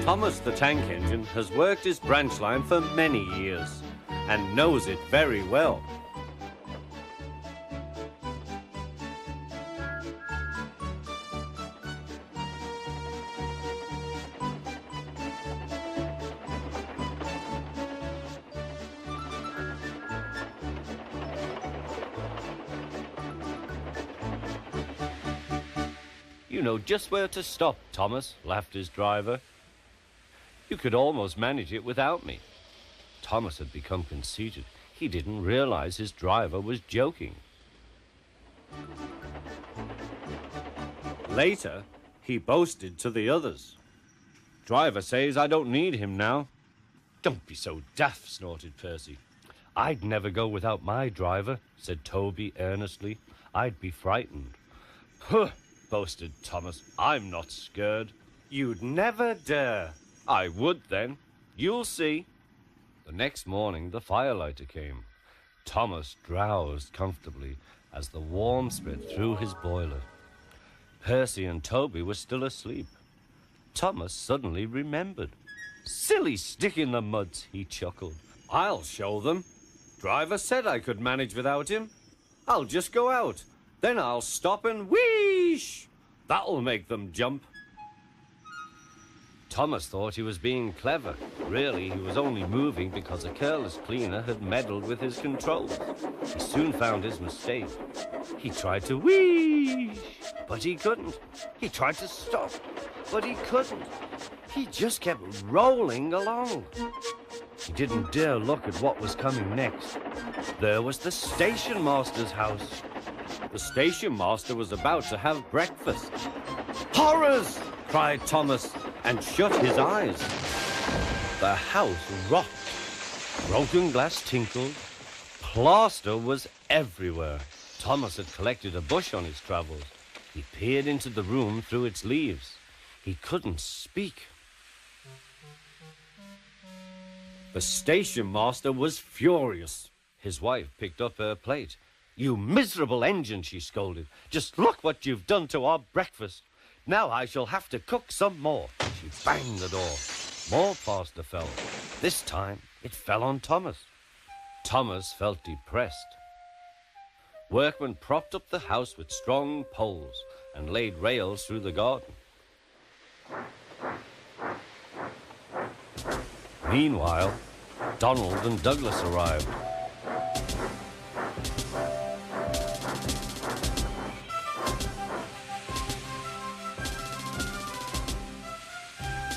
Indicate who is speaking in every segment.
Speaker 1: Thomas the tank engine has worked his branch line for many years and knows it very well. You know just where to stop, Thomas, laughed his driver. You could almost manage it without me. Thomas had become conceited. He didn't realize his driver was joking. Later, he boasted to the others. Driver says I don't need him now. Don't be so daft, snorted Percy. I'd never go without my driver, said Toby earnestly. I'd be frightened. Huh, boasted Thomas. I'm not scared. You'd never dare. I would then. You'll see. The next morning, the firelighter came. Thomas drowsed comfortably as the warmth spread through his boiler. Percy and Toby were still asleep. Thomas suddenly remembered. Silly stick in the muds, he chuckled. I'll show them. Driver said I could manage without him. I'll just go out. Then I'll stop and wheesh. That'll make them jump. Thomas thought he was being clever. Really, he was only moving because a careless cleaner had meddled with his controls. He soon found his mistake. He tried to wheesh, but he couldn't. He tried to stop, but he couldn't. He just kept rolling along. He didn't dare look at what was coming next. There was the station master's house. The station master was about to have breakfast. Horrors! Cried Thomas, and shut his eyes. The house rocked. Broken glass tinkled. Plaster was everywhere. Thomas had collected a bush on his travels. He peered into the room through its leaves. He couldn't speak. The station master was furious. His wife picked up her plate. You miserable engine, she scolded. Just look what you've done to our breakfast. Now I shall have to cook some more. She banged the door. More plaster fell. This time it fell on Thomas. Thomas felt depressed. Workmen propped up the house with strong poles and laid rails through the garden. Meanwhile, Donald and Douglas arrived.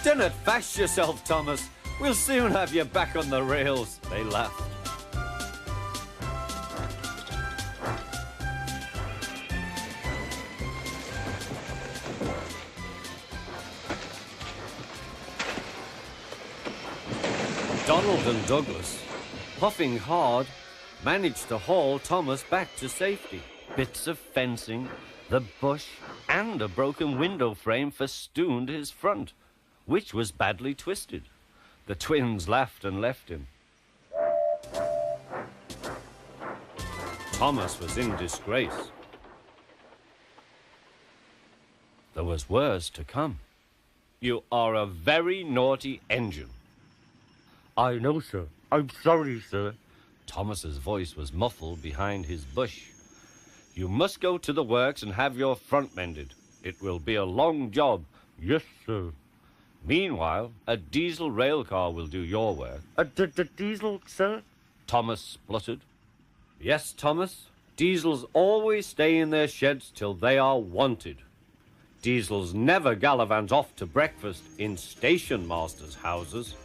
Speaker 1: Don't fash yourself, Thomas. We'll soon have you back on the rails, they laughed. Donald and Douglas, puffing hard, managed to haul Thomas back to safety. Bits of fencing, the bush, and a broken window frame festooned his front, which was badly twisted. The twins laughed and left him. Thomas was in disgrace. There was worse to come. You are a very naughty engine. I know, sir. I'm sorry, sir. Thomas's voice was muffled behind his bush. You must go to the works and have your front mended. It will be a long job. Yes, sir. Meanwhile, a diesel rail car will do your work. The diesel, sir? Thomas spluttered. Yes, Thomas. Diesels always stay in their sheds till they are wanted. Diesels never gallivant off to breakfast in station masters' houses.